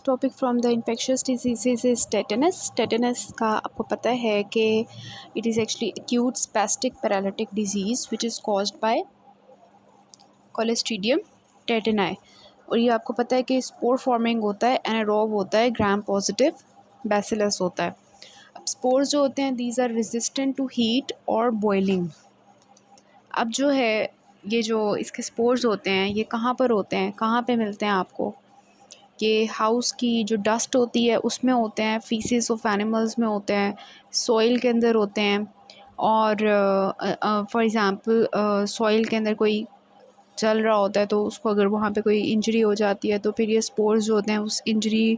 Topic from the infectious disease is tetanus. Tetanus का आपको पता है कि it is actually acute spastic paralytic disease which is caused by clostridium tetani. और ये आपको पता है कि स्पोर फॉर्मिंग होता है, एनारोब होता है, ग्राम पॉजिटिव बैसिलस होता है। अब स्पोर्स जो होते हैं these are resistant to heat और बॉइलिंग। अब जो है ये जो इसके स्पोर्स होते हैं ये कहाँ पर होते हैं, कहाँ पे मिलते हैं आपको? ये हाउस की जो डस्ट होती है उसमें होते हैं, फीसेस ऑफ एनिमल्स में होते हैं, सॉइल के अंदर होते हैं। और फॉर एग्ज़ाम्पल सॉइल के अंदर कोई चल रहा होता है तो उसको अगर वहाँ पे कोई इंजरी हो जाती है तो फिर ये स्पोर्स जो होते हैं उस इंजरी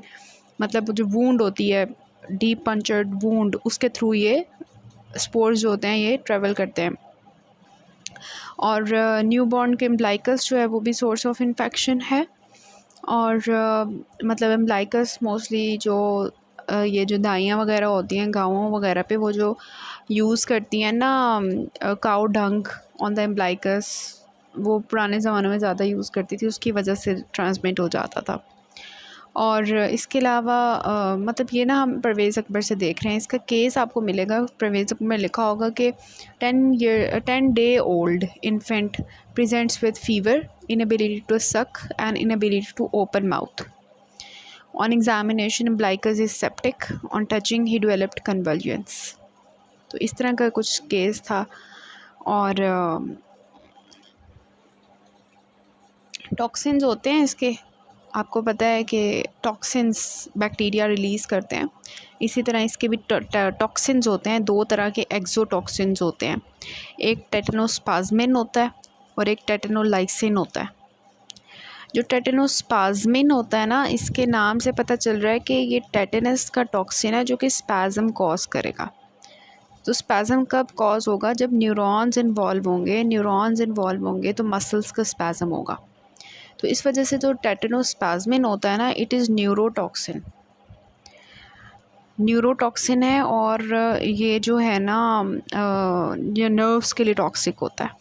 मतलब जो वूंड होती है, डीप पंचर्ड वूंड, उसके थ्रू ये स्पोर्स जो होते हैं ये ट्रेवल करते हैं। और न्यूबॉर्न के एम्ब्लाइकस जो है वो भी सोर्स ऑफ इन्फेक्शन है। और मतलब एम्ब्लाइकस मोस्टली जो ये जो दाइयाँ वगैरह होती हैं गाँवों वगैरह पे वो जो यूज़ करती हैं ना cow dung on the umbilicus, वो पुराने ज़माने में ज़्यादा यूज़ करती थी, उसकी वजह से ट्रांसमिट हो जाता था। और इसके अलावा मतलब ये ना हम परवेज़ अकबर से देख रहे हैं, इसका केस आपको मिलेगा परवेज़ अकबर में लिखा होगा कि 10 day old infant presents with fever, inability to suck and inability to open mouth. On examination umbilicus is septic, on touching he developed convulsions. तो इस तरह का कुछ केस था। और टॉक्सिन्स होते हैं इसके, आपको पता है कि टॉक्सिन्स बैक्टीरिया रिलीज़ करते हैं। इसी तरह इसके भी टॉक्सिन्स होते हैं, दो तरह के एक्सोटॉक्सिन्स होते हैं, एक टेटनोस्पाज्मिन होता है और एक टेटनोलाइसिन होता है। जो टेटनोस्पाज्मिन होता है ना, इसके नाम से पता चल रहा है कि ये टेटनस का टॉक्सिन है जो कि स्पैज़म कॉज करेगा। तो स्पैज़म कब कॉज होगा? जब न्यूरॉन्स इन्वॉल्व होंगे तो मसल्स का स्पैज़म होगा। तो इस वजह से जो टेटनोस्पाज्मिन होता है ना, इट इज़ न्यूरोटॉक्सिन है। और ये जो है ना ये नर्व्स के लिए टॉक्सिक होता है।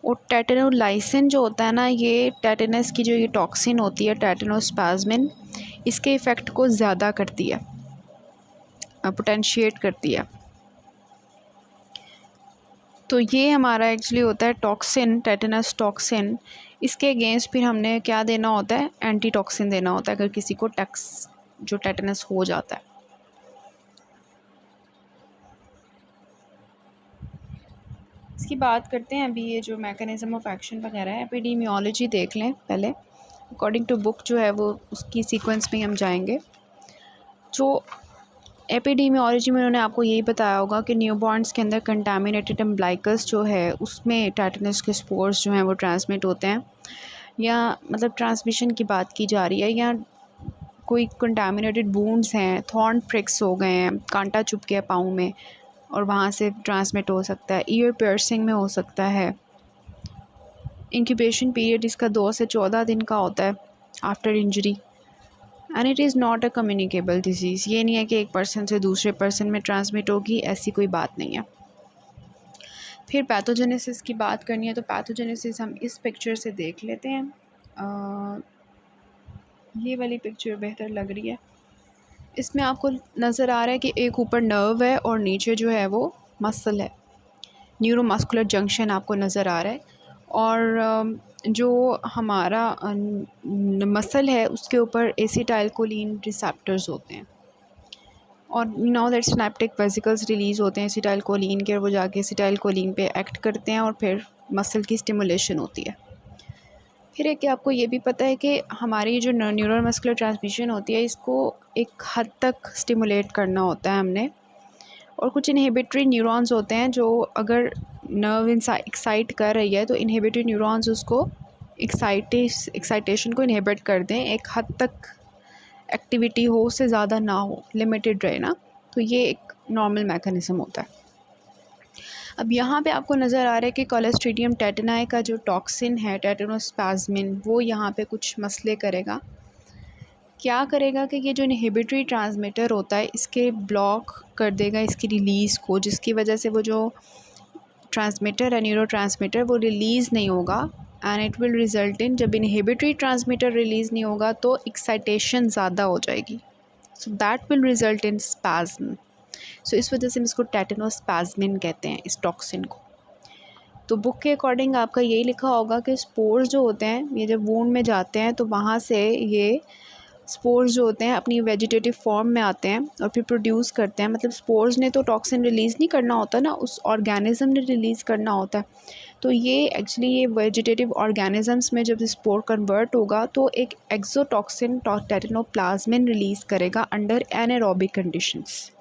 और टेटनोलाइसिन जो होता है ना, ये टेटनस की जो ये टॉक्सिन होती है टेटनोस्पाज्मिन, इसके इफ़ेक्ट को ज़्यादा करती है, पोटेंशिएट करती है। तो ये हमारा एक्चुअली होता है टॉक्सिन, टेटनस टॉक्सिन। इसके अगेंस्ट फिर हमने क्या देना होता है? एंटी टॉक्सिन देना होता है अगर किसी को जो टेटनस हो जाता है। इसकी बात करते हैं अभी, ये जो मैकेनिज़्म ऑफ एक्शन वगैरह है, एपिडेमियोलॉजी देख लें पहले। अकॉर्डिंग टू बुक जो है वो उसकी सीक्वेंस में हम जाएंगे। जो एपिडेमियोलॉजी में उन्होंने आपको यही बताया होगा कि न्यूबॉर्न्स के अंदर कंटामिनेटेड एम्ब्लाइकस जो है उसमें टेटनस के स्पोर्स जो हैं वो ट्रांसमिट होते हैं, या मतलब ट्रांसमिशन की बात की जा रही है, या कोई कंटामिनेटेड वूंड्स हैं, थॉर्न प्रिक्स हो गए हैं, कांटा चुभ गया पाँव में और वहाँ से ट्रांसमिट हो सकता है, ईयर पियर्सिंग में हो सकता है। इंक्यूबेशन पीरियड इसका 2 से 14 दिन का होता है after injury. And it is not a communicable disease. ये नहीं है कि एक पर्सन से दूसरे पर्सन में ट्रांसमिट होगी, ऐसी कोई बात नहीं है। फिर पैथोजेनेसिस की बात करनी है तो पैथोजेनेसिस हम इस पिक्चर से देख लेते हैं। ये वाली पिक्चर बेहतर लग रही है। इसमें आपको नज़र आ रहा है कि एक ऊपर नर्व है और नीचे जो है वो मसल है, न्यूरोमस्कुलर जंक्शन आपको नज़र आ रहा है। और जो हमारा मसल है उसके ऊपर एसिटाइलकोलिन रिसेप्टर्स होते हैं, और now that synaptic vesicles release होते हैं एसिटाइलकोलिन के, और वो जाके एसिटाइलकोलिन पे एक्ट करते हैं और फिर मसल की स्टिमुलेशन होती है। फिर एक कि आपको ये भी पता है कि हमारी जो न्यूरोमस्कुलर ट्रांसमिशन होती है इसको एक हद तक स्टिमुलेट करना होता है हमने। और कुछ इनहिबिटरी न्यूरॉन्स होते हैं जो अगर नर्व एक्साइट कर रही है तो इनहिबिटरी न्यूरॉन्स उसको एक्साइटेशन को इनहिबिट कर दें, एक हद तक एक्टिविटी हो, उससे ज़्यादा ना हो, लिमिटेड रहे ना। तो ये एक नॉर्मल मैकेनिज़्म होता है। अब यहाँ पे आपको नज़र आ रहा है कि क्लोस्ट्रीडियम टेटनाई का जो टॉक्सिन है टेटनोस्पाज्मिन, वो यहाँ पे कुछ मसले करेगा। क्या करेगा कि ये जो इनहिबिटरी ट्रांसमीटर होता है इसके ब्लॉक कर देगा इसकी रिलीज़ को, जिसकी वजह से वो जो ट्रांसमीटर है न्यूरो ट्रांसमीटर वो रिलीज़ नहीं होगा एंड इट विल रिजल्ट इन, जब इनहिबिटरी ट्रांसमीटर रिलीज़ नहीं होगा तो एक्साइटेशन ज़्यादा हो जाएगी, so that will result in spasm. So इस वजह से हम इसको टेटेनोस्पैज्मिन कहते हैं इस टॉक्सिन को। तो बुक के अकॉर्डिंग आपका यही लिखा होगा कि स्पोर्स जो होते हैं ये जब वूंड में जाते हैं तो वहाँ से ये स्पोर्स जो होते हैं अपनी वेजिटेटिव फॉर्म में आते हैं और फिर प्रोड्यूस करते हैं, मतलब स्पोर्स ने तो टॉक्सिन रिलीज़ नहीं करना होता ना, उस ऑर्गेनिज्म ने रिलीज़ करना होता है। तो ये एक्चुअली ये वेजिटेटिव ऑर्गेनिजम्स में जब स्पोर कन्वर्ट होगा तो एक एक्सोटॉक्सिन टेटेनोप्लाज्मिन रिलीज़ करेगा अंडर एनारोबिक कंडीशंस।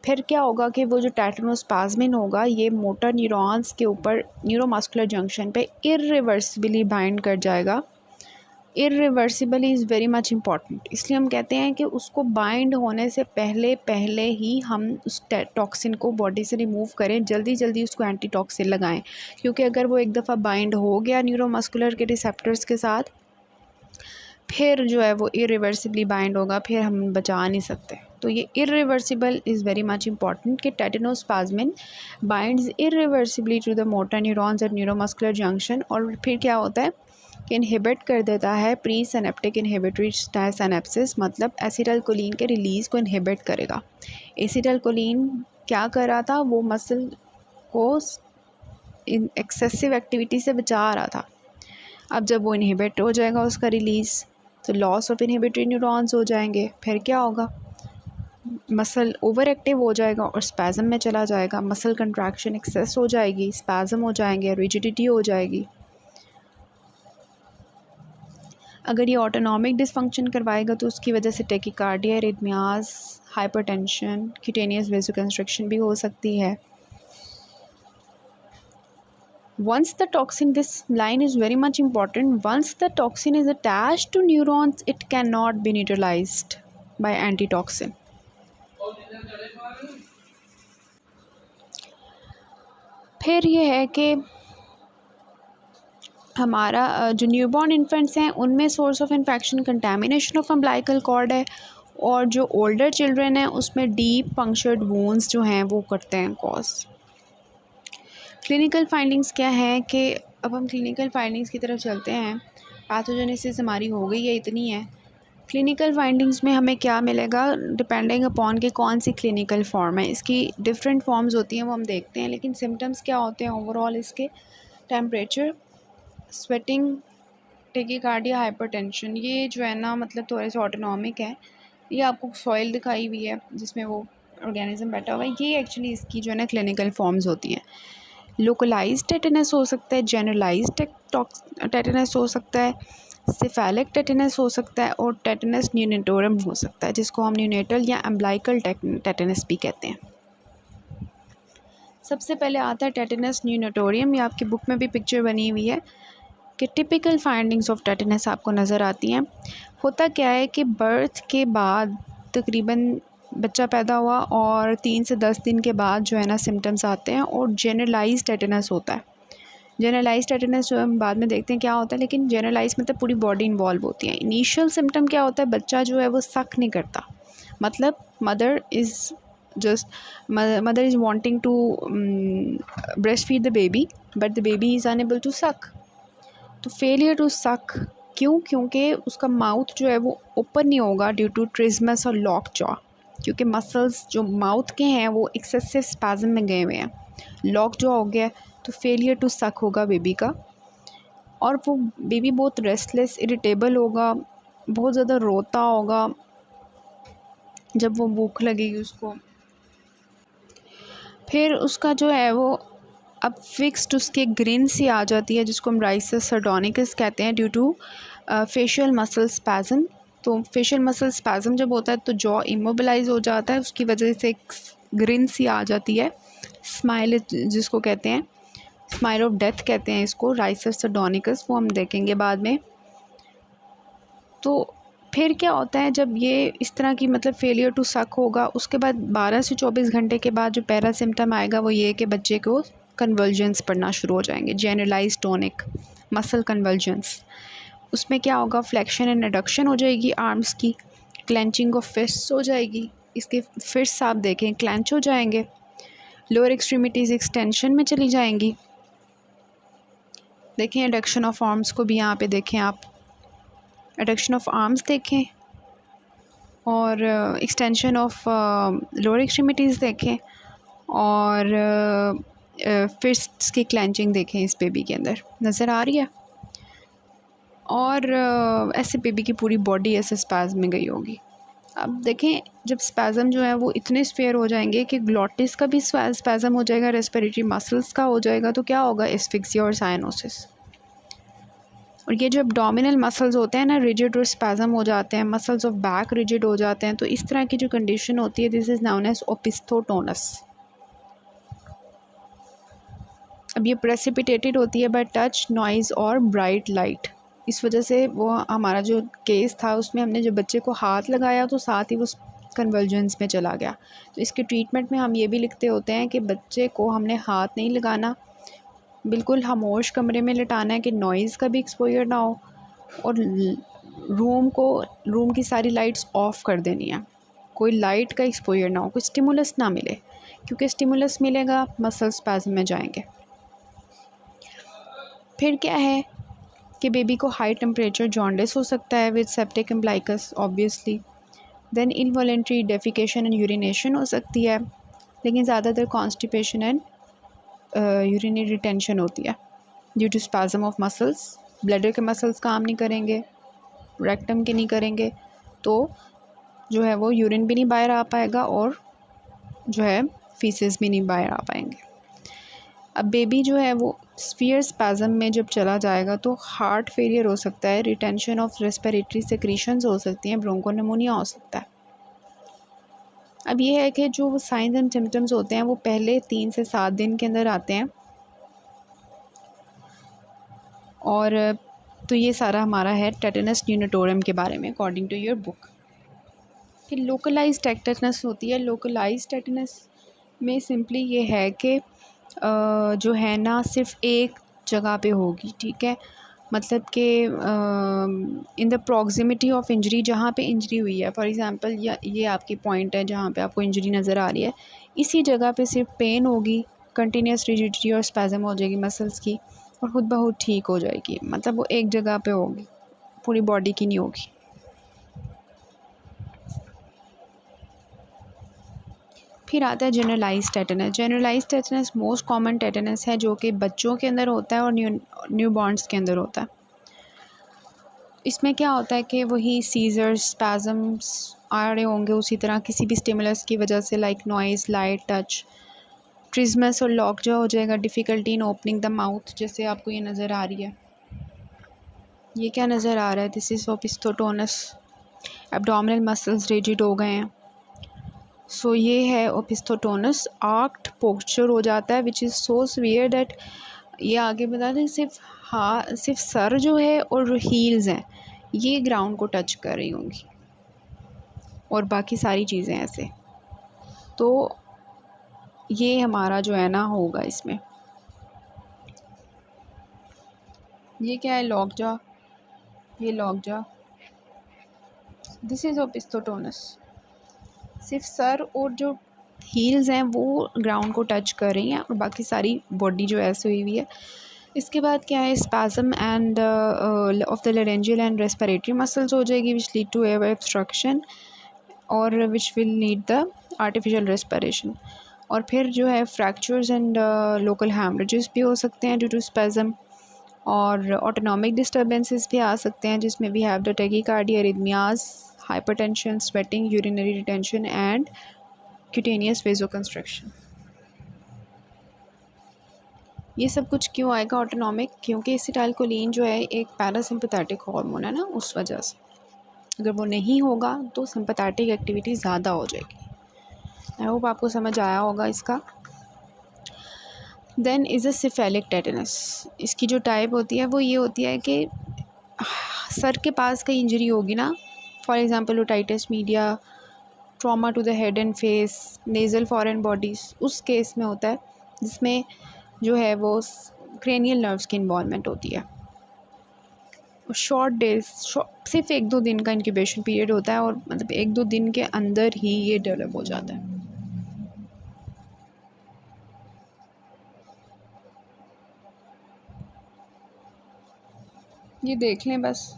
फिर क्या होगा कि वो जो टेटेनोस्पैज्मिन होगा ये मोटर न्यूरॉन्स के ऊपर न्यूरोमस्कुलर जंक्शन पे इरिवर्सिबली बाइंड कर जाएगा। Irreversibly is very much important, इसलिए हम कहते हैं कि उसको बाइंड होने से पहले ही हम उस टॉक्सिन को बॉडी से रिमूव करें, जल्दी जल्दी उसको एंटी टॉक्सिन लगाएं, क्योंकि अगर वो एक दफ़ा बाइंड हो गया न्यूरोमस्कुलर के रिसेप्टर्स के साथ फिर जो है वो इरिवर्सिबली बाइंड होगा, फिर हम बचा नहीं सकते। तो ये irreversible is very much important कि tetanospasmin binds irreversibly to the motor neurons at neuromuscular junction, और फिर क्या होता है कि इनहिबिट कर देता है प्री सिनेप्टिक इनहिबिटरी सिनेप्सिस, मतलब एसिटाइलकोलिन के रिलीज़ को इनहिबिट करेगा। एसिटाइलकोलिन क्या कर रहा था, वो मसल को एक्सेसिव एक्टिविटी से बचा रहा था। अब जब वो इनहिबिट हो जाएगा उसका रिलीज़, तो लॉस ऑफ इनहिबिटरी न्यूरॉन्स हो जाएंगे, फिर क्या होगा, मसल ओवर एक्टिव हो जाएगा और स्पैज़म में चला जाएगा, मसल कंट्रैक्शन एक्सेस हो जाएगी, स्पैज़म हो जाएंगे, रिजिडिटी हो जाएगी। अगर ये ऑटोनॉमिक डिसफंक्शन करवाएगा तो उसकी वजह से tachycardia, arrhythmias, hypertension, cutaneous vasoconstriction भी हो सकती है। Once the toxin, this line is very much important, once the toxin is attached to neurons it cannot be neutralized by antitoxin. फिर ये है कि हमारा जो न्यूबॉर्न इन्फेंट्स हैं उनमें source of infection contamination of umbilical cord है, और जो ओल्डर चिल्ड्रन हैं उसमें डीप पंक्चर्ड वूंड्स जो हैं वो करते हैं कॉज। क्लिनिकल फाइंडिंग्स क्या है कि अब हम क्लिनिकल फाइंडिंग्स की तरफ चलते हैं। पैथोजेनेसिस हमारी हो गई है, इतनी है। क्लिनिकल फाइंडिंग्स में हमें क्या मिलेगा, डिपेंडिंग अपॉन के कौन सी क्लिनिकल फॉर्म है, इसकी डिफरेंट फॉर्म्स होती हैं वो हम देखते हैं, लेकिन सिम्टम्स क्या होते हैं ओवरऑल इसके, टेम्परेचर, स्वेटिंग, टेकिकार्डिया, हाइपरटेंशन। ये जो है ना मतलब थोड़े से ऑटोनॉमिक है। ये आपको सॉइल दिखाई हुई है जिसमें वो ऑर्गेनिज्म बैठा हुआ है, ये एक्चुअली इसकी जो है ना क्लिनिकल फॉर्म्स होती हैं। लोकलाइज्ड टेटेनस हो सकता है, जनरलाइज्ड टेटेनस हो सकता है, सिफेलिक टेटेनस हो सकता है, और टेटेनस न्यूनेटोरम हो सकता है, जिसको हम न्यूनेटल या एम्ब्लाइकल टेटेनस भी कहते हैं। सबसे पहले आता है टेटेनस न्यूनेटोरियम। ये आपकी बुक में भी पिक्चर बनी हुई है कि टिपिकल फाइंडिंग्स ऑफ टेटेनस आपको नज़र आती हैं। होता क्या है कि बर्थ के बाद तकरीबन बच्चा पैदा हुआ और 3 से 10 दिन के बाद जो है ना सिम्टम्स आते हैं, और जनरलाइज टेटेनस होता है। जनरलाइज टेटेनस जो हम बाद में देखते हैं क्या होता है, लेकिन जनरलाइज मतलब पूरी बॉडी इन्वॉल्व होती है। इनिशियल सिम्टम क्या होता है, बच्चा जो है वो सक नहीं करता, मतलब mother is wanting to breastfeed the baby but the baby is unable to suck. तो फेलियर टू सक क्यों, क्योंकि उसका माउथ जो है वो ओपन नहीं होगा ड्यू टू ट्रिज्मस और लॉक जॉ, क्योंकि मसल्स जो माउथ के हैं वो एक्सेसिव स्पैज़म में गए हुए हैं, लॉक जॉ हो गया, तो फेलियर टू सक होगा बेबी का, और वो बेबी बहुत रेस्टलेस, इरिटेबल होगा, बहुत ज़्यादा रोता होगा जब वो भूख लगेगी उसको। फिर उसका जो है वो अब फिक्स्ड उसके ग्रिन सी आ जाती है, जिसको हम राइसिस सर्डोनिकस कहते हैं, due to facial muscle spasm. तो फेशियल मसल स्पैज़म जब होता है तो जॉ इमोबिलाइज हो जाता है, उसकी वजह से एक ग्रिन सी आ जाती है, स्माइल जिसको कहते हैं, स्माइल ऑफ डेथ कहते हैं इसको, राइसिस सर्डोनिकस, वो हम देखेंगे बाद में। तो फिर क्या होता है जब ये इस तरह की मतलब फेलियर टू सक होगा, उसके बाद 12 से 24 घंटे के बाद जो पहला सिम्टम आएगा वो ये कि बच्चे को कन्वल्जन्स पड़ना शुरू हो जाएंगे, जनरलाइज टोनिक मसल कन्वल्जन्स। उसमें क्या होगा, फ्लेक्शन एंड एडक्शन हो जाएगी आर्म्स की, क्लेंचिंग ऑफ फिस्ट्स हो जाएगी, इसके फिस्ट्स आप देखें क्लेंच हो जाएंगे, लोअर एक्सट्रीमिटीज़ एक्सटेंशन में चली जाएंगी, देखें एडक्शन ऑफ आर्म्स को भी यहाँ पे देखें आप, एडक्शन ऑफ आर्म्स देखें और एक्सटेंशन ऑफ लोअर एक्सट्रीमिटीज़ देखें और फिस्ट्स की क्लेंचिंग देखें इस बेबी के अंदर नज़र आ रही है। और ऐसे बेबी की पूरी बॉडी ऐसे स्पैज़म में गई होगी। अब देखें जब स्पैज़म जो है वो इतने स्फेयर हो जाएंगे कि ग्लॉटिस का भी स्पैज़म हो जाएगा, रेस्पिरेटरी मसल्स का हो जाएगा, तो क्या होगा, एस्फिक्सिया और साइनोसिस। और ये जो एब्डोमिनल मसल्स होते हैं ना रिजिड और स्पैज़म हो जाते हैं, मसल्स ऑफ बैक रिजिड हो जाते हैं, तो इस तरह की जो कंडीशन होती है दिस इज़ नाउन एज ओपिस्थोटोनस। अब ये प्रेसिपिटेटेड होती है बाय टच, नॉइज़ और ब्राइट लाइट। इस वजह से वो हमारा जो केस था उसमें हमने जब बच्चे को हाथ लगाया तो साथ ही वो कन्वर्जेंस में चला गया। तो इसके ट्रीटमेंट में हम ये भी लिखते होते हैं कि बच्चे को हमने हाथ नहीं लगाना, बिल्कुल खामोश कमरे में लिटाना है कि नॉइज़ का भी एक्सपोजर ना हो, और रूम की सारी लाइट्स ऑफ़ कर देनी है, कोई लाइट का एक्सपोजर ना हो, कोई स्टिमुलस ना मिले, क्योंकि स्टिमुलस मिलेगा मसल स्पैज़म में जाएंगे। फिर क्या है कि बेबी को हाई टेम्परेचर जॉन्डिस हो सकता है with septic umbilicus obviously. Then involuntary defecation and urination हो सकती है, लेकिन ज़्यादातर कॉन्स्टिपेशन एंड यूरिनरी रिटेंशन होती है due to spasm of muscles. Bladder के मसल्स काम नहीं करेंगे, रेक्टम के नहीं करेंगे, तो जो है वो यूरिन भी नहीं बाहर आ पाएगा और जो है फीसेस भी नहीं बाहर आ पाएंगे। अब बेबी जो है वो स्फीयर स्पैज़म में जब चला जाएगा तो हार्ट फेलियर हो सकता है, रिटेंशन ऑफ रेस्पिरेटरी सेक्रीशंस हो सकती हैं, ब्रोंकोनिमोनिया हो सकता है। अब ये है कि जो साइंस एंड सिम्टम्स होते हैं वो पहले 3 से 7 दिन के अंदर आते हैं। और तो ये सारा हमारा है टेटनस न्यूनाटोरम के बारे में अकॉर्डिंग टू योर बुक। फिर लोकलाइज्ड टेटनस होती है। लोकलाइज्ड टेटनस में सिंपली ये है कि जो है ना सिर्फ एक जगह पे होगी, ठीक है, मतलब कि in the proximity of injury, जहाँ पे इंजरी हुई है, फॉर एग्जांपल ये आपकी पॉइंट है जहाँ पे आपको इंजरी नज़र आ रही है, इसी जगह पे सिर्फ पेन होगी, कंटिन्यूस रिजिडिटी और स्पैज़म हो जाएगी मसल्स की, और ख़ुद ब खुद ठीक हो जाएगी, मतलब वो एक जगह पे होगी, पूरी बॉडी की नहीं होगी। फिर आता है generalise tetanus. Generalise tetanus most common tetanus है जो कि बच्चों के अंदर होता है और न्यू बॉर्न्स के अंदर होता है। इसमें क्या होता है कि वही सीजर्स स्पैज़म्स आ रहे होंगे उसी तरह किसी भी स्टिमुलस की वजह से, लाइक नॉइज़, लाइट, टच, ट्रिज्मस और लॉक जो हो जाएगा, difficulty in opening the mouth, जैसे आपको ये नज़र आ रही है, ये क्या नज़र आ रहा है, this is opisthotonus. Abdominal muscles rigid हो गए हैं, सो ये है ओपिस्थोटोनस। आर्क्ड पोस्चर हो जाता है which is so severe that, ये आगे बता दें, सिर्फ सर जो है और जो हील्स हैं ये ग्राउंड को टच कर रही होंगी और बाकी सारी चीज़ें ऐसे। तो ये हमारा जो है ना होगा इसमें, ये क्या है, लॉकजा, ये लॉकजा, दिस इज़ ओपिस्थोटोनस। सिर्फ सर और जो हील्स हैं वो ग्राउंड को टच कर रही हैं और बाकी सारी बॉडी जो ऐसे हुई हुई है। इसके बाद क्या है, spasm and of the laryngeal and respiratory muscles हो जाएगी which lead to air obstruction और which will need the artificial respiration. और फिर जो है फ्रैक्चर्स एंड लोकल हैमरेजेस भी हो सकते हैं ड्यू टू स्पैज़म, और ऑटोनॉमिक डिस्टर्बेंसेस भी आ सकते हैं जिसमें we have the tachycardia, arrhythmias, hypertension, sweating, urinary retention and cutaneous vasoconstriction. ये सब कुछ क्यों आएगा ऑटोनॉमिक, क्योंकि एसिटाइलकोलिन जो है एक पैरासिम्पैथेटिक हार्मोन है ना, उस वजह से अगर वो नहीं होगा तो सिंपैथेटिक एक्टिविटी ज़्यादा हो जाएगी। आई होप आपको समझ आया होगा इसका। Then is a cephalic tetanus. इसकी जो टाइप होती है वो ये होती है कि सर के पास कहीं इंजरी होगी ना, for example otitis media, trauma to the head and face, nasal foreign bodies, उस केस में होता है जिसमें जो है वो क्रेनियल नर्व्स की इन्वॉल्वमेंट होती है। शॉर्ट डेज, सिर्फ 1-2 दिन का इंक्यूबेशन पीरियड होता है और मतलब 1-2 दिन के अंदर ही ये डेवलप हो जाता है। ये देख लें बस।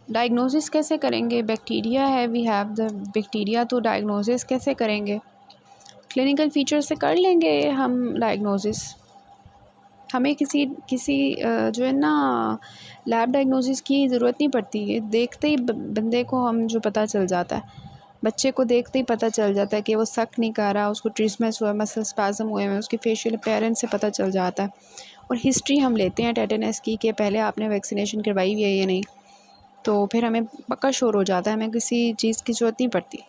डायग्नोसिस कैसे करेंगे? बैक्टीरिया है, वी हैव द बैक्टीरिया, तो डायग्नोसिस कैसे करेंगे? क्लिनिकल फीचर से कर लेंगे हम डायग्नोसिस। हमें किसी किसी जो है ना लैब डायग्नोसिस की ज़रूरत नहीं पड़ती है। देखते ही बंदे को हम जो पता चल जाता है, बच्चे को देखते ही पता चल जाता है कि वो सक नहीं कर रहा, उसको ट्रिस्मस हुआ, मसल स्पाज़म हुए हैं, उसके फेशियल अपीयरेंस से पता चल जाता है। और हिस्ट्री हम लेते हैं टेटनस की कि पहले आपने वैक्सीनेशन करवाई हुई है या नहीं, तो फिर हमें पक्का श्योर हो जाता है, हमें किसी चीज़ की ज़रूरत नहीं पड़ती।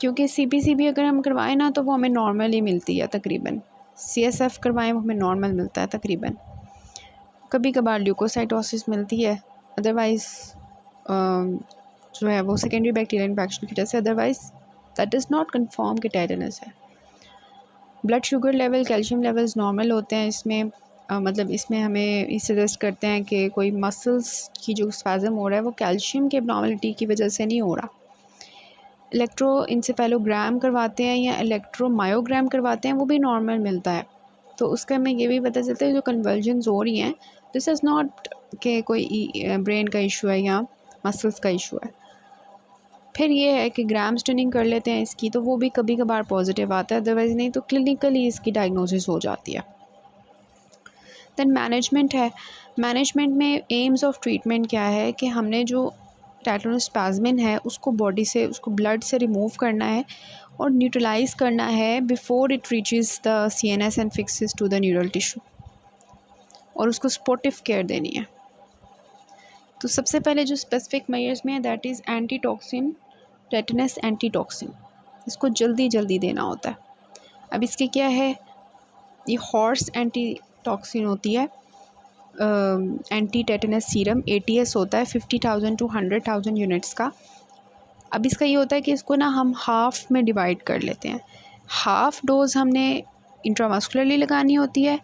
क्योंकि CPC भी अगर हम करवाएं ना तो वो हमें नॉर्मल ही मिलती है तकरीबन। CSF करवाएं वो हमें नॉर्मल मिलता है तकरीबन। कभी कभार ल्यूकोसाइटोसिस मिलती है, अदरवाइज़ जो है वो सेकेंडरी बैक्टीरियल इन्फेक्शन की वजह से, otherwise that is not confirm कि टेटनस है। Blood sugar level, calcium levels normal होते हैं इसमें। मतलब इसमें हमें ये सजेस्ट करते हैं कि कोई मसल्स की जो स्पैज़म हो रहा है वो कैल्शियम की एब्नॉर्मलिटी की वजह से नहीं हो रहा। इलेक्ट्रोइंसेफेलोग्राम करवाते हैं या इलेक्ट्रोमायोग्राम करवाते हैं, वो भी नॉर्मल मिलता है। तो उसका हमें ये भी पता चलता है जो कन्वर्जन्स हो रही हैं, दिस इज़ नॉट कि कोई ब्रेन का इशू है या मसल्स का इशू है। फिर ये है कि ग्राम स्टनिंग कर लेते हैं इसकी, तो वो भी कभी कभार पॉजिटिव आता है, अदरवाइज़ नहीं तो क्लिनिकली इसकी डायग्नोसिस हो जाती है। दैन मैनेजमेंट है। मैनेजमेंट में एम्स ऑफ ट्रीटमेंट क्या है कि हमने जो टेटनोस्पैज़मिन है उसको बॉडी से, उसको ब्लड से रिमूव करना है और न्यूट्रलाइज़ करना है before it reaches the CNS and fixes to the neural tissue, और उसको सपोर्टिव केयर देनी है। तो सबसे पहले जो स्पेसिफिक मेजर्स में है that is antitoxin, tetanus antitoxin, इसको जल्दी जल्दी देना होता है। अब इसके क्या है, ये हॉर्स एंटीटॉक्सिन होती है, एंटी टेटनस सीरम ATS होता है 50,000 to 100,000 यूनिट्स का। अब इसका ये होता है कि इसको ना हम हाफ़ में डिवाइड कर लेते हैं। हाफ़ डोज़ हमने इंट्रामस्कुलरली लगानी होती है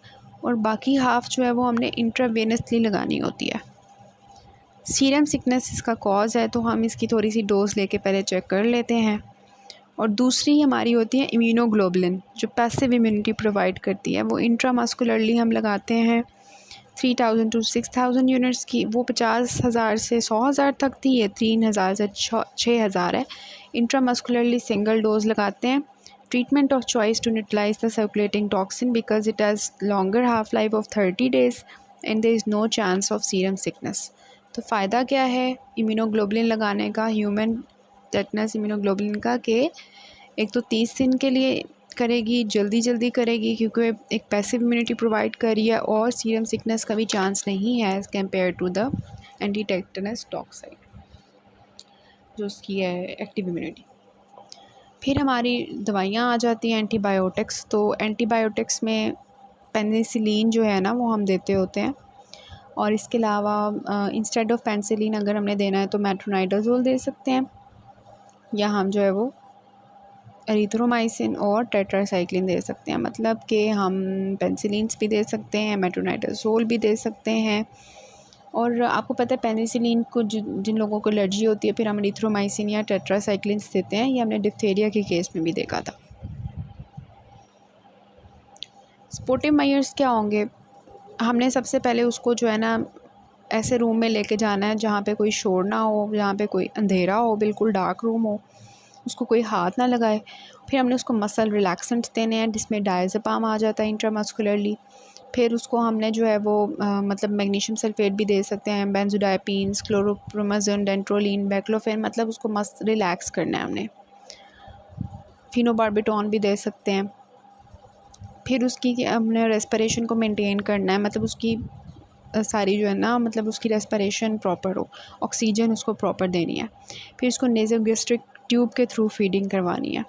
और बाकी हाफ़ जो है वो हमने इंट्रावेनसली लगानी होती है। सीरम सिकनेस इसका कॉज है, तो हम इसकी थोड़ी सी डोज़ लेके पहले चेक कर लेते हैं। और दूसरी हमारी होती है इम्यूनोग्लोबुलिन, जो पैसिव इम्यूनिटी प्रोवाइड करती है, वो इंट्रामस्कुलरली हम लगाते हैं 3,000 to 6,000 यूनिट्स की। वो 50,000 से 100,000 तक थी, ये 3,000 से 6,000 है। इंट्रामस्कुलरली सिंगल डोज लगाते हैं। Treatment of choice to neutralise the circulating toxin because it has longer half life of 30 days and there is no chance of serum sickness. तो फ़ायदा क्या है इम्यूनोग्लोबुलिन लगाने का, ह्यूमन टेटनस इम्यूनोग्लोबुलिन का, कि एक तो 30 दिन के लिए करेगी, जल्दी जल्दी करेगी क्योंकि एक पैसिव इम्यूनिटी प्रोवाइड कर रही है, और सीरम सिकनेस का भी चांस नहीं है as compare to the anti tetanus toxoid जो उसकी है एक्टिव इम्यूनिटी। फिर हमारी दवाइयाँ आ जाती हैं एंटीबायोटिक्स। तो एंटीबायोटिक्स में पेनिसिलिन जो है ना वो हम देते होते हैं, और इसके अलावा इंस्टेड ऑफ पेनिसिलिन अगर हमने देना है तो मेट्रोनाइडाजोल दे सकते हैं, या हम जो है वो एरिथ्रोमाइसिन और टेट्रासाइक्लिन दे सकते हैं। मतलब कि हम पेनिसिलिन्स भी दे सकते हैं, मेट्रोनाइडाजोल भी दे सकते हैं। और आपको पता है पेनिसिलिन को जिन लोगों को एलर्जी होती है फिर हम एरिथ्रोमाइसिन या टेट्रासाइक्लिन देते हैं। ये हमने डिप्थेरिया के केस में भी देखा था। सपोर्टिव मेजर्स क्या होंगे, हमने सबसे पहले उसको जो है ना ऐसे रूम में लेके जाना है जहाँ पे कोई शोर ना हो, जहाँ पे कोई अंधेरा हो, बिल्कुल डार्क रूम हो, उसको कोई हाथ ना लगाए। फिर हमने उसको मसल रिलैक्सेंट्स देने हैं जिसमें डायज़ेपाम आ जाता है इंट्रामस्कुलरली। फिर उसको हमने जो है वो मतलब मैग्नीशियम सल्फेट भी दे सकते हैं, बेंजोडाइपीन्स, क्लोरोप्रोमाजोन, डेंट्रोलिन, बैक्लोफेन, मतलब उसको मस्त रिलैक्स करना है हमने। फिनोबार्बिटॉन भी दे सकते हैं। फिर उसकी हमने रेस्पिरेशन को मेंटेन करना है, मतलब उसकी सारी जो है ना मतलब उसकी रेस्पिरेशन प्रॉपर हो, ऑक्सीजन उसको प्रॉपर देनी है। फिर उसको नेज़ोगैस्ट्रिक ट्यूब के थ्रू फीडिंग करवानी है।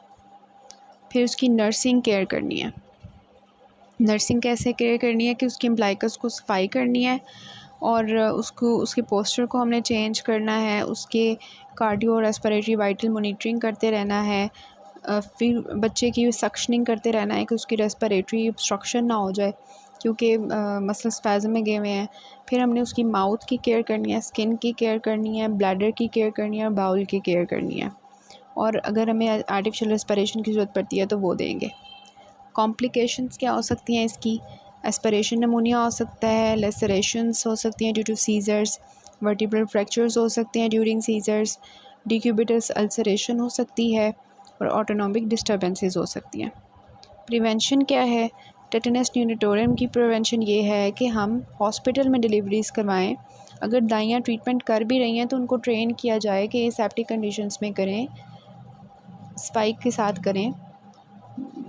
फिर उसकी नर्सिंग केयर करनी है। नर्सिंग कैसे केयर करनी है कि उसकी एम्प्लाइकस को सफाई करनी है, और उसको उसके पोस्चर को हमने चेंज करना है, उसके कार्डियो रेस्पिरेटरी वाइटल मॉनिटरिंग करते रहना है। फिर बच्चे की सक्शनिंग करते रहना है कि उसकी रेस्पिरेटरी ऑब्स्ट्रक्शन ना हो जाए क्योंकि मसल स्पैज़म में गए हुए हैं। फिर हमने उसकी माउथ की केयर करनी है, स्किन की केयर करनी है, ब्लैडर की केयर करनी है और बाउल की केयर करनी है। और अगर हमें आर्टिफिशियल रेस्पिरेशन की ज़रूरत पड़ती है तो वो देंगे। कॉम्प्लिकेशंस क्या हो सकती हैं इसकी? एस्पिरेशन निमोनिया हो सकता है, लेसरेशंस हो सकती हैं due to seizures, vertebral fractures हो सकते हैं ड्यूरिंग सीजर्स, डिक्यूबिटस अल्सरेशन हो सकती है और ऑटोनॉमिक डिस्टर्बेंसेस हो सकती हैं। प्रिवेंशन क्या है? टेटनस न्यूनिटोरियम की प्रिवेंशन ये है कि हम हॉस्पिटल में डिलीवरीज़ करवाएं। अगर दाइयाँ ट्रीटमेंट कर भी रही हैं तो उनको ट्रेन किया जाए कि ये सेफ्टी कंडीशंस में करें, स्पाइक के साथ करें।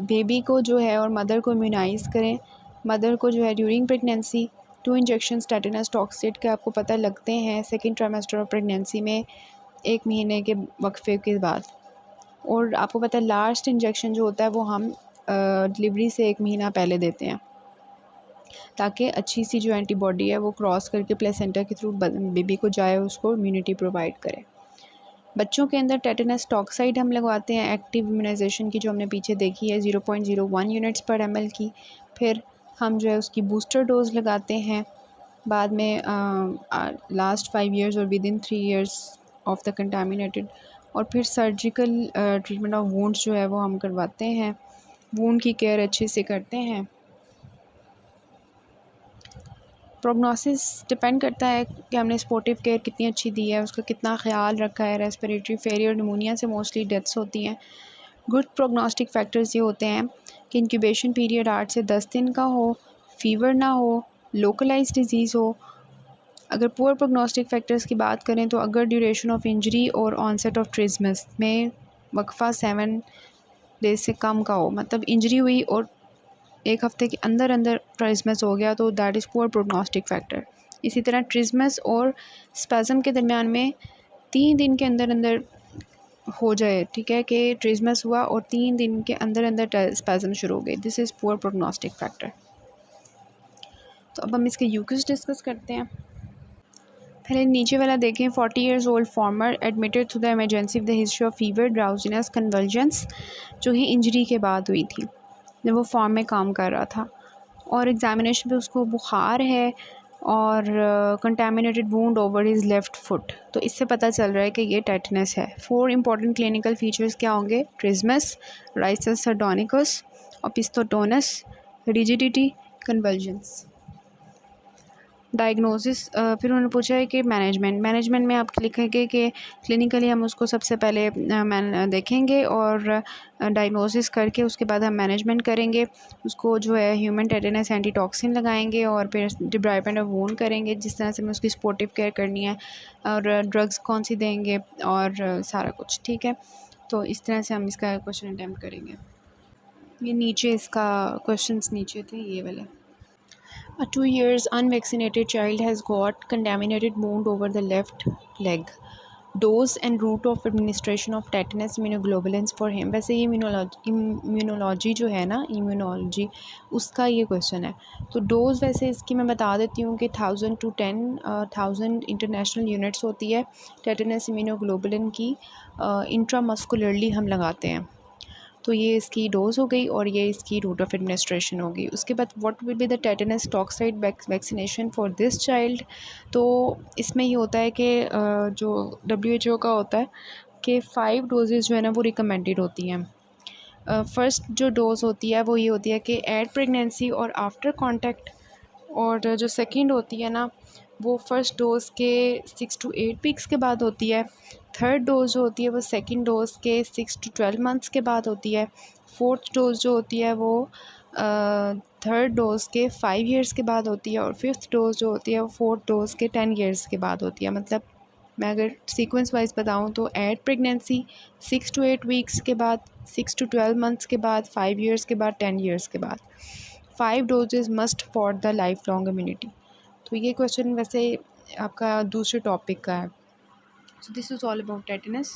बेबी को जो है और मदर को इम्यूनाइज़ करें। मदर को जो है ड्यूरिंग प्रेगनेंसी 2 इंजेक्शन टेटनस टॉक्सिड के आपको पता लगते हैं सेकेंड ट्राइमेस्टर ऑफ प्रेगनेंसी में 1 महीने के वक्फे के बाद। और आपको पता है लास्ट इंजेक्शन जो होता है वो हम डिलीवरी से 1 महीना पहले देते हैं ताकि अच्छी सी जो एंटीबॉडी है वो क्रॉस करके प्लेसेंटा के थ्रू बेबी को जाए, उसको इम्यूनिटी प्रोवाइड करे। बच्चों के अंदर टेटनस टॉक्साइड हम लगवाते हैं एक्टिव इम्यूनाइजेशन की, जो हमने पीछे देखी है 0.01 यूनिट्स पर ml की। फिर हम जो है उसकी बूस्टर डोज लगाते हैं बाद में लास्ट 5 ईयर्स और with in 3 years of the contaminated. और फिर सर्जिकल ट्रीटमेंट ऑफ वुंड्स जो है वो हम करवाते हैं, वुंड की केयर अच्छे से करते हैं। प्रोग्नोसिस डिपेंड करता है कि हमने स्पोर्टिव केयर कितनी अच्छी दी है, उसका कितना ख्याल रखा है। रेस्पिरेटरी फेलियर निमोनिया से मोस्टली डेथ्स होती हैं। गुड प्रोग्नोस्टिक फैक्टर्स ये होते हैं कि इंक्यूबेशन पीरियड 8 से 10 दिन का हो, फीवर ना हो, लोकलाइज्ड डिजीज़ हो। अगर पुअर प्रोग्नोस्टिक फैक्टर्स की बात करें तो अगर ड्यूरेशन ऑफ इंजरी और ऑनसेट ऑफ ट्रिज्मस में वक्फा 7 डेज से कम का हो, मतलब इंजरी हुई और 1 हफ़्ते के अंदर अंदर ट्रिज्मस हो गया, तो that is poor prognostic factor. इसी तरह ट्रिज्मस और स्पैज़म के दरमियान में 3 दिन के अंदर अंदर हो जाए, ठीक है, कि ट्रिज्मस हुआ और 3 दिन के अंदर अंदर स्पैज़म शुरू हो गए, this is poor prognostic factor. तो अब हम इसके यूकेस डिस्कस करते हैं। पहले नीचे वाला देखें। 40 years old farmer admitted to the emergency with the history of fever, drowsiness, convulsions, जो ही इंजरी के बाद हुई थी जब वो फार्म में काम कर रहा था, और एग्जामिनेशन पे उसको बुखार है और contaminated wound over his left foot. तो इससे पता चल रहा है कि ये टेटनस है। 4 इंपॉर्टेंट क्लिनिकल फीचर्स क्या होंगे? ट्रिज्मस, राइसेस सर्डोनिकस, ओपिस्थोटोनस, रिजिडिटी, कन्वल्जन्स। डायग्नोसिस फिर उन्होंने पूछा है कि मैनेजमेंट में आप लिखेंगे कि क्लिनिकली हम उसको सबसे पहले देखेंगे और डायग्नोसिस करके उसके बाद हम मैनेजमेंट करेंगे। उसको जो है ह्यूमन टेटनस एंटीटॉक्सिन लगाएंगे और फिर डिब्राइपमेंट ऑफ वूंड करेंगे, जिस तरह से हमें उसकी सपोर्टिव केयर करनी है, और ड्रग्स कौन सी देंगे और सारा कुछ, ठीक है। तो इस तरह से हम इसका क्वेश्चन अटैम्प्ट करेंगे। ये नीचे इसका क्वेश्चंस नीचे थे ये वाले। A 2 years unvaccinated child has got contaminated wound over the left leg. Dose and route of administration of tetanus immunoglobulins for him। वैसे ये इम्यूनोलॉजी जो है ना, इम्यूनोलॉजी उसका ये क्वेश्चन है। तो डोज़ वैसे इसकी मैं बता देती हूँ कि 1000 to 10,000 इंटरनेशनल यूनिट्स होती है टेटनस इम्यूनोग्लोबुलिन की, इंट्रामस्कुलरली हम लगाते हैं। तो ये इसकी डोज़ हो गई और ये इसकी रूट ऑफ एडमिनिस्ट्रेशन होगी। उसके बाद what will be the tetanus toxoid vaccination for this child. तो इसमें ये होता है कि जो WHO का होता है कि 5 डोजेज़ जो है ना वो रिकमेंडेड होती हैं। फ़र्स्ट जो डोज़ होती है वो ये होती है कि एट प्रेगनेंसी और आफ्टर कॉन्टैक्ट, और जो सेकेंड होती है ना वो फ़र्स्ट डोज़ के 6 to 8 वीक्स के बाद होती है। थर्ड डोज़ जो होती है वो सेकंड डोज़ के 6 to 12 मंथ्स के बाद होती है। फोर्थ डोज़ जो होती है वो थर्ड डोज़ के 5 ईयर्स के बाद होती है, और फिफ्थ डोज़ जो होती है वो फोर्थ डोज़ के 10 ईयर्स के बाद होती है। मतलब मैं अगर सीक्वेंस वाइज बताऊँ तो एट प्रेगनेंसी, 6 to 8 वीक्स के बाद, 6 to 12 मंथ्स के बाद, 5 ईयर्स के बाद, 10 ईयर्स के बाद। 5 doses must for the life long immunity. तो ये क्वेश्चन वैसे आपका दूसरे टॉपिक का है। So this is all about tetanus.